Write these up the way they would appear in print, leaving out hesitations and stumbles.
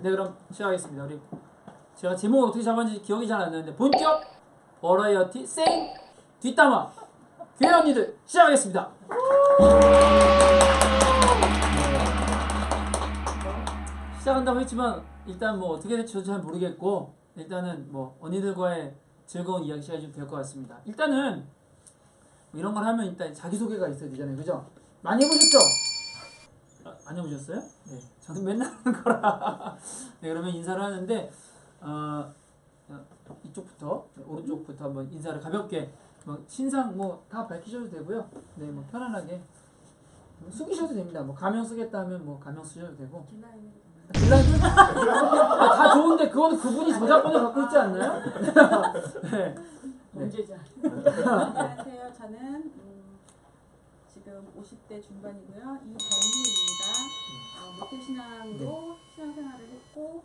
네, 그럼 시작하겠습니다. 우리 제가 제목을 어떻게 잡았는지 기억이 잘 안 나는데 본격 버라이어티 생 뒷담화 교회 언니들 시작하겠습니다. 시작한다고 했지만 일단 뭐 어떻게 될지 저도 잘 모르겠고 일단은 뭐 언니들과의 즐거운 이야기 시간이 좀 될 것 같습니다. 일단은 뭐 이런 걸 하면 일단 자기소개가 있어야 되잖아요. 그죠? 많이 해보셨죠? 안 해보셨어요? 네. 저는 맨날 하는 거라. 네, 그러면 인사를 하는데, 이쪽부터, 네, 오른쪽부터 한번 인사를 가볍게, 뭐, 신상 뭐, 다 밝히셔도 되고요. 네, 뭐, 편안하게. 숙이셔도 됩니다. 뭐, 가명 쓰겠다 하면 뭐, 가명 쓰셔도 되고. 빌라이드? 다 좋은데, 그거는 그분이 저작권을 갖고 있지 않나요? 네. 범죄자. 안녕하세요. 저는 지금 50대 중반이고요. 이정희입니다. 목회신앙으로 신앙생활을 했고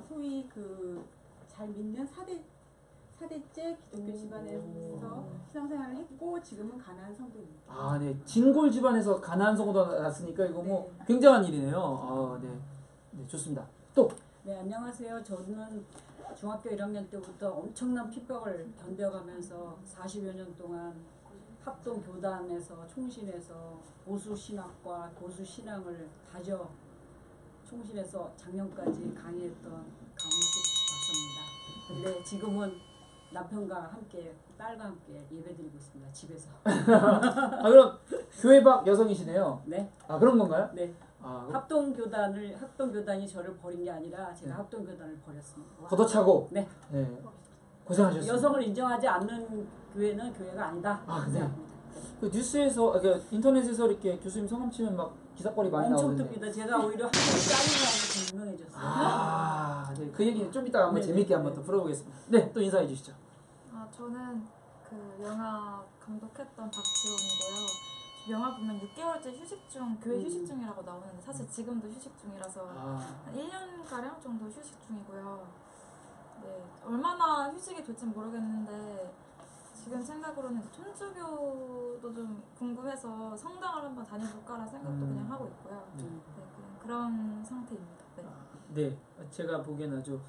소위 잘 믿는 4대째 기독교 집안에서 신앙생활을 했고 지금은 가나안 성도입니다. 아, 네. 진골 집안에서 가나안 성도가 났으니까 이거 뭐 굉장한 일이네요. 네. 네, 좋습니다. 또. 네, 안녕하세요. 저는 중학교 1학년 때부터 엄청난 핍박을 견뎌가면서 40여 년 동안 합동 교단에서 총신해서 보수 신학과 보수 신앙을 다져 총신해서 작년까지 강의했던 강우식 박사입니다. 근데 지금은 남편과 함께 딸과 함께 예배드리고 있습니다. 집에서. 아, 그럼 교회 밖 여성이시네요. 네. 아, 그런 건가요? 네. 아, 합동교단이 저를 버린 게 아니라 제가 합동교단을 버렸습니다. 걷어차고. 네. 네. 고생하셨습니다. 여성을 인정하지 않는 교회는 교회가 아니다. 아, 네. 그 뉴스에서, 그 인터넷에서 이렇게 교수님 성함 치면 막 기사거리 많이 엄청 나오는데. 뜹니다. 제가 오히려 한번 짜증나서 유명해졌어요. 아, 네. 그 얘기는 좀 이따가 한번 네, 재밌게 네, 한번 네. 또 풀어보겠습니다. 네, 또 인사해 주시죠. 저는 그 영화 감독했던 박지원이고요. 영화 보면 6개월째 휴식 중, 교회 휴식 중이라고 나오는데 사실 지금도 휴식 중이라서 한 1년가량 정도 휴식 중이고요. 네, 얼마나 휴식이 될지 모르겠는데 지금 생각으로는 천주교도 좀 궁금해서 성당을 한번 다녀볼까라는 생각도 그냥 하고 있고요. 네, 그냥 그런 상태입니다. 네. 네, 제가 보기에는 아주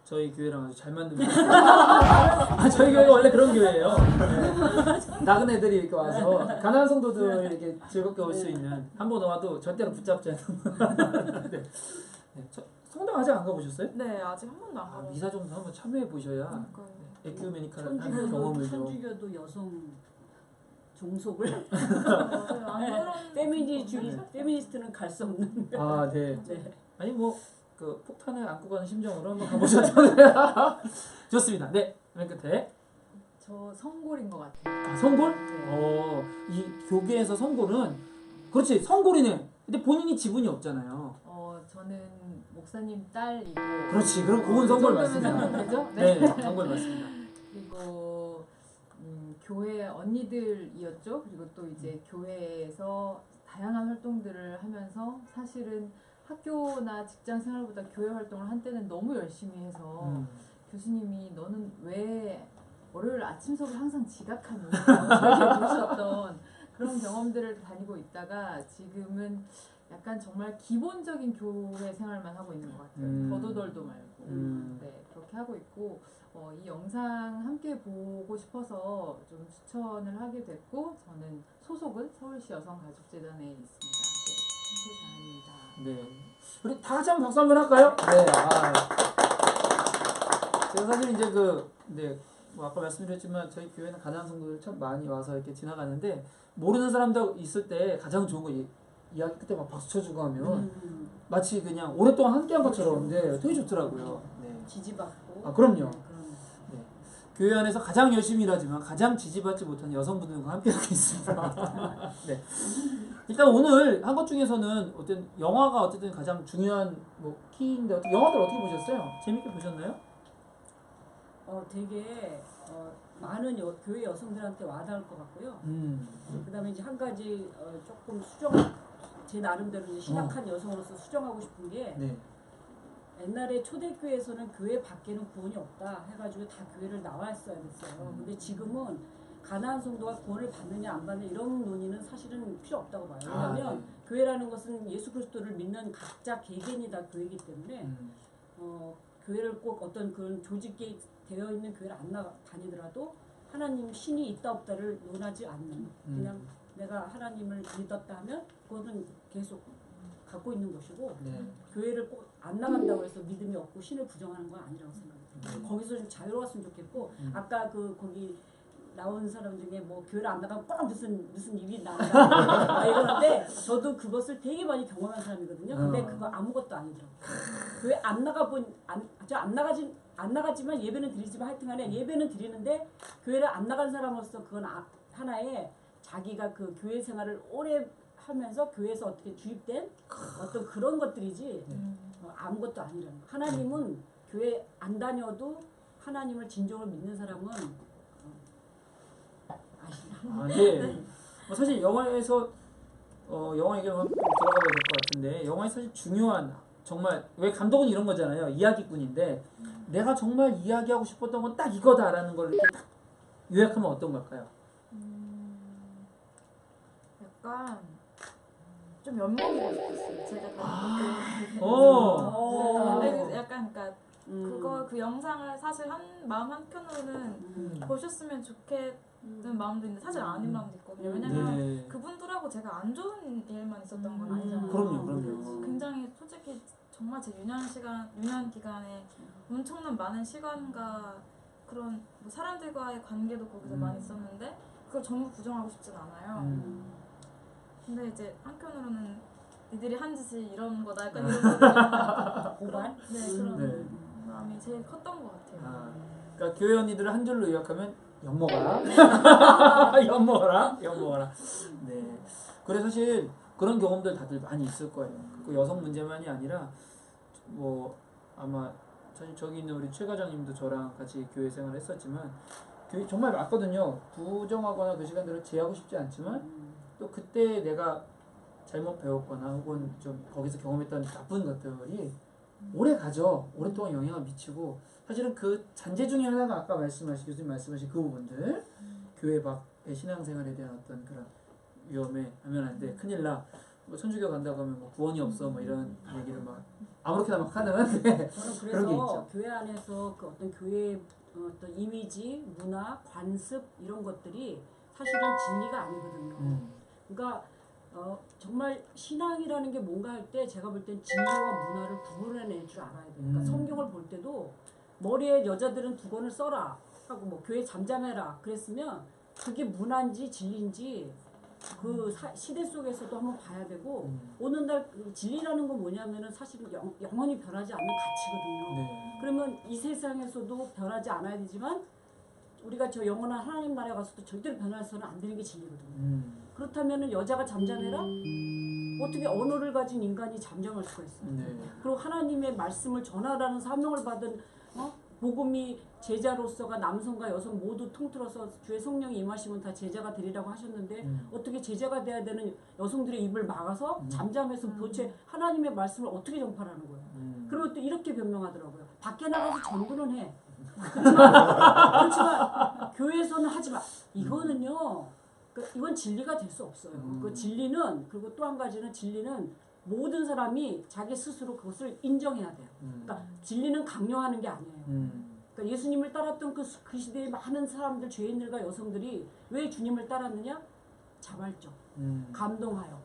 저희 교회랑 아주 잘 맞는 아, 저희 교회가 원래 그런 교회예요. 네. 작은 애들이 이렇게 와서 가난한 성도들 이렇게 즐겁게 올 수 있는 한 번 와도 절대로 붙잡지 않는. 네. 네. 성당 아직 안 가보셨어요? 네, 아직 한 번도 안 가봤어요. 미사 정도 한번 참여해 보셔야 그러니까요. 에큐메니컬한 경험을 좀. 천주교도 여성 종속을 맞아요. 안 그런 페미니스트는 갈 수 없는. 아, 네. 네. 아니 뭐 그 폭탄을 안고 가는 심정으로 한번 가보셔도 돼요. 좋습니다. 네, 맨 끝에. 저 성골인 것 같아요. 아, 성골? 이 교계에서 성골은 그렇지 성골이네. 근데 본인이 지분이 없잖아요. 저는 목사님 딸이고. 그렇지. 그럼 그건 성골 맞습니다. 되죠? 네, 성골 맞습니다. 그리고 교회 언니들이었죠. 그리고 또 이제 교회에서 다양한 활동들을 하면서 사실은 학교나 직장 생활보다 교회 활동을 한때는 너무 열심히 해서 교수님이 너는 왜 월요일 아침 수업을 항상 지각하니? 저에게 보셨던 그런 경험들을 다니고 있다가 지금은 약간 정말 기본적인 교회 생활만 하고 있는 것 같아요. 더도덜도 말고. 네, 그렇게 하고 있고 이 영상 함께 보고 싶어서 좀 추천을 하게 됐고 저는 소속은 서울시 여성가족재단에 있습니다. 네, 네. 우리 다 같이 한번 박수 한번 할까요? 네. 아. 제가 사실 이제 뭐 아까 말씀드렸지만 저희 교회는 가난한 성도들 참 많이 와서 이렇게 지나가는데 모르는 사람들 있을 때 가장 좋은 거 이야기 끝에 막 박수 쳐주고 하면 마치 그냥 오랫동안 함께한 것처럼 되게 좋더라고요. 네. 지지받고. 아, 그럼요. 그런. 네. 교회 안에서 가장 열심히 일하지만 가장 지지받지 못한 여성분들과 함께하고 있습니다. 네. 일단 오늘 한 것 중에서는 어떤 영화가 어쨌든 가장 중요한 뭐 키인데 영화들 어떻게 보셨어요? 재밌게 보셨나요? 되게 많은 교회 여성들한테 와닿을 것 같고요. 그다음에 이제 한 가지 조금 제 나름대로 이제 신학한 여성으로서 수정하고 싶은 게 네. 옛날에 초대교회에서는 교회 밖에는 구원이 없다 해가지고 다 교회를 나왔어야 됐어요. 근데 지금은 가나안 성도가 구원을 받느냐 안 받느냐 이런 논의는 사실은 필요 없다고 봐요. 아, 왜냐하면 네. 교회라는 것은 예수 그리스도를 믿는 각자 개개인이 다 교회이기 때문에 교회를 꼭 어떤 그런 조직에 되어 있는 교회를 안 다니더라도 하나님 신이 있다 없다를 논하지 않는 그냥 내가 하나님을 믿었다 하면 그거는 계속 갖고 있는 것이고 네. 교회를 꼭 안 나간다고 해서 믿음이 없고 신을 부정하는 건 아니라고 생각해요. 거기서 좀 자유로웠으면 좋겠고 아까 거기 나온 사람 중에 뭐 교회를 안 나가면 꼭 무슨 일이 난다 이러는데 저도 그것을 되게 많이 경험한 사람이거든요. 근데 그거 아무것도 아니더라고요. 교회 안 나가지만 예배는 드리지만 하여튼간에 예배는 드리는데 교회를 안 나간 사람으로서 그건 하나의 자기가 그 교회 생활을 오래 하면서 교회에서 어떻게 주입된 어떤 그런 것들이지 아무것도 아니라는 거. 하나님은 교회 안 다녀도 하나님을 진정으로 믿는 사람은 아시나? 아, 네. 뭐 사실 영화에서 영화 얘기를 한번 들어가봐야 될 것 같은데 영화에 사실 중요한 정말 왜 감독은 이런 거잖아요. 이야기꾼인데 내가 정말 이야기하고 싶었던 건 딱 이거다라는 걸 이렇게 딱 요약하면 어떤 걸까요? 약간 좀 연봉이고 싶었어요. 제가 약간 그러니까 그 영상을 사실 마음 한켠으로는 보셨으면 좋겠는 마음도 있는데 사실 아닌 마음도 있거든요. 왜냐면 네. 그분들하고 제가 안 좋은 일만 있었던 건 아니잖아요. 그럼요. 굉장히 솔직히 정말 제 유년 기간에 엄청난 많은 시간과 그런 뭐 사람들과의 관계도 거기서 많이 있었는데 그걸 전부 부정하고 싶진 않아요. 근데 이제 한편으로는 니들이 한 짓이 이런 거다 약간 이런 고발? 그런 마음이 제일 컸던 것 같아요. 그러니까 교회 언니들을 한 줄로 요약하면 엿먹어라. 엿먹어라. 네. 그래 사실 그런 경험들 다들 많이 있을 거예요. 그 여성 문제만이 아니라 뭐 아마 사실 저기 있는 우리 최 과장님도 저랑 같이 교회 생활을 했었지만 교회 정말 맞거든요. 부정하거나 그 시간들을 제하고 싶지 않지만 또 그때 내가 잘못 배웠거나 혹은 좀 거기서 경험했던 나쁜 것들이 오래 가죠. 오랫동안 영향을 미치고 사실은 그 잔재 중에 하나가 아까 교수님 말씀하신 그 부분들 교회 밖의 신앙생활에 대한 어떤 그런 위험에 하면 안 돼. 큰일 나. 뭐 천주교 간다고 하면 뭐 구원이 없어. 뭐 이런 얘기를 막 아무렇게나 막 하는 저는 그런 게 그래서 있죠. 교회 안에서 그 어떤 교회의 어떤 이미지, 문화, 관습 이런 것들이 사실은 진리가 아니거든요. 그러니까 정말 신앙이라는 게 뭔가 할 때 제가 볼 땐 진리와 문화를 구분해낼 줄 알아야 돼요. 그러니까 성경을 볼 때도 머리에 여자들은 두건을 써라 하고 뭐 교회 잠잠해라 그랬으면 그게 문화인지 진리인지 그 시대 속에서도 한번 봐야 되고 오늘날 그 진리라는 건 뭐냐면은 사실은 영원히 변하지 않는 가치거든요. 네. 그러면 이 세상에서도 변하지 않아야 되지만 우리가 저 영원한 하나님 나라에 가서도 절대로 변해서는 안 되는 게 진리거든요. 그렇다면은 여자가 잠잠해라? 어떻게 언어를 가진 인간이 잠잠할 수가 있어요? 네. 그리고 하나님의 말씀을 전하라는 사명을 받은 복음이 제자로서가 남성과 여성 모두 통틀어서 주의 성령이 임하시면 다 제자가 되리라고 하셨는데 어떻게 제자가 돼야 되는 여성들의 입을 막아서 잠잠해서 도대체 하나님의 말씀을 어떻게 전파하는 거예요? 그리고 또 이렇게 변명하더라고요. 밖에 나가서 전도는 해. 그렇지만 교회에서는 하지 마. 이거는요. 이건 진리가 될 수 없어요. 그 진리는 그리고 또 한 가지는 진리는 모든 사람이 자기 스스로 그것을 인정해야 돼요. 그러니까 진리는 강요하는 게 아니에요. 그러니까 예수님을 따랐던 그 시대의 많은 사람들, 죄인들과 여성들이 왜 주님을 따랐느냐? 자발적, 감동하여.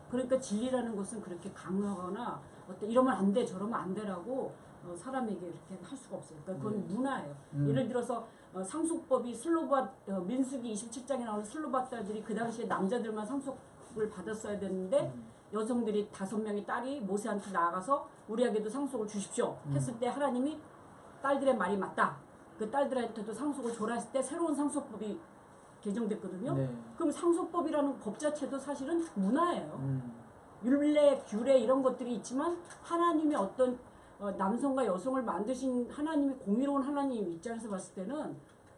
그러니까 진리라는 것은 그렇게 강요하거나 어떤 이러면 안 돼, 저러면 안 돼라고 사람에게 이렇게 할 수가 없어요. 그러니까 그건 문화예요. 예를 들어서 상속법이 민수기 27장에 나오는 슬로바 딸들이 그 당시에 남자들만 상속을 받았어야 됐는데 여성들이 5명의 딸이 모세한테 나아가서 우리에게도 상속을 주십시오 했을 때 하나님이 딸들의 말이 맞다. 그 딸들한테도 상속을 줘라 했을 때 새로운 상속법이 개정됐거든요. 네. 그럼 상속법이라는 법 자체도 사실은 문화예요. 율례, 규례 이런 것들이 있지만 하나님의 어떤 남성과 여성을 만드신 하나님이 공의로운 하나님 입장에서 봤을 때는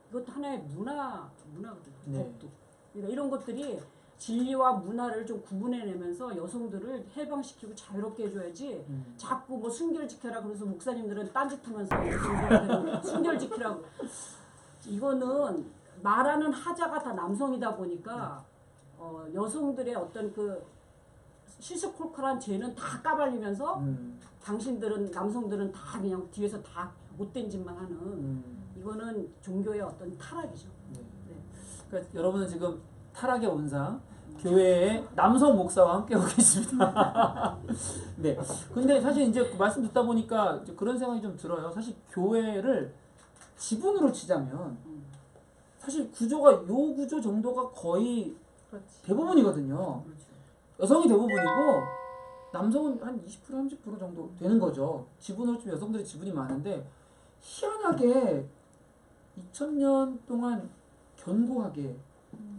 이것도 하나의 문화거든요. 네. 법도. 그러니까 이런 것들이 진리와 문화를 좀 구분해내면서 여성들을 해방시키고 자유롭게 해줘야지 자꾸 뭐 순결 지켜라 그래서 목사님들은 딴짓하면서 순결 지키라고 이거는 말하는 하자가 다 남성이다 보니까 여성들의 어떤 그 시시콜콜한 죄는 다 까발리면서 당신들은 남성들은 다 그냥 뒤에서 다 못된 짓만 하는 이거는 종교의 어떤 타락이죠. 네. 네. 그러니까 여러분은 지금 타락의 원상 교회의 남성 목사와 함께하고 계십니다. 네. 근데 사실 이제 그 말씀 듣다 보니까 이제 그런 생각이 좀 들어요. 사실 교회를 지분으로 치자면 사실 구조가 요 구조 정도가 거의 그렇지. 대부분이거든요. 그렇죠. 여성이 대부분이고 남성은 한 20% 30% 정도 되는 거죠. 지분으로 치면 여성들이 지분이 많은데 희한하게 2000년 동안 견고하게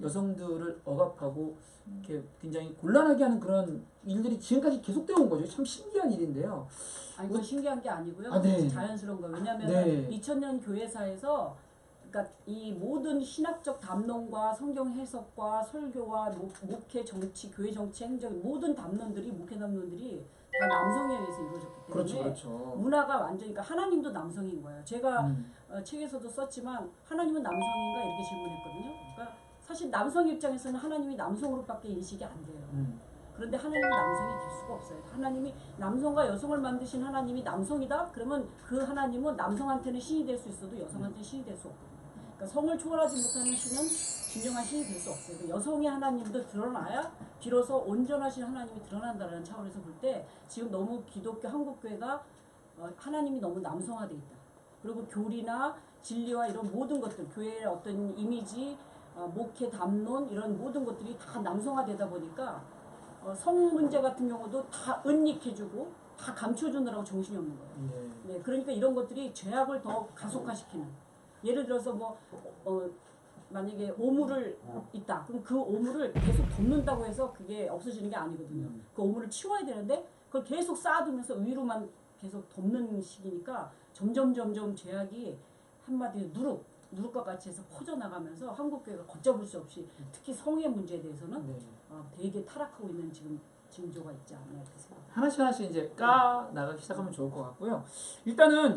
여성들을 억압하고 이렇게 굉장히 곤란하게 하는 그런 일들이 지금까지 계속되어 온 거죠. 참 신기한 일인데요. 아니 그건 신기한 게 아니고요. 아, 네. 자연스러운 거예요. 왜냐하면 네. 2000년 교회사에서 그러니까 이 모든 신학적 담론과 성경 해석과 설교와 목회 정치, 교회 정치, 행정 모든 담론들이 목회 담론들이 다 남성에 의해서 이루어졌기 때문에 그렇죠. 문화가 완전히 그러니까 하나님도 남성인 거예요. 제가 책에서도 썼지만 하나님은 남성인가 이렇게 질문했거든요. 그러니까 사실 남성 입장에서는 하나님이 남성으로밖에 인식이 안 돼요. 그런데 하나님은 남성이 될 수가 없어요. 하나님이 남성과 여성을 만드신 하나님이 남성이다? 그러면 그 하나님은 남성한테는 신이 될 수 있어도 여성한테는 신이 될 수 없거든요. 그러니까 성을 초월하지 못하는 신은 진정한 신이 될 수 없어요. 그러니까 여성의 하나님도 드러나야 비로소 온전하신 하나님이 드러난다는 차원에서 볼 때 지금 너무 기독교 한국교회가 하나님이 너무 남성화돼 있다. 그리고 교리나 진리와 이런 모든 것들, 교회의 어떤 이미지, 목회 담론 이런 모든 것들이 다 남성화되다 보니까 성 문제 같은 경우도 다 은닉해주고 다 감춰주느라고 정신이 없는 거예요. 네, 그러니까 이런 것들이 죄악을 더 가속화시키는. 예를 들어서 만약에 오물을 있다. 그럼 그 오물을 계속 덮는다고 해서 그게 없어지는 게 아니거든요. 그 오물을 치워야 되는데 그걸 계속 쌓아두면서 위로만 계속 덮는 식이니까 점점 죄악이 한마디로 누룩과 같이 해서 퍼져나가면서 한국교회가 걷잡을 수 없이 특히 성의 문제에 대해서는 되게 타락하고 있는 지금 징조가 있지 않나 이렇게 생각합니다. 하나씩 이제 까 나가기 시작하면 좋을 것 같고요. 일단은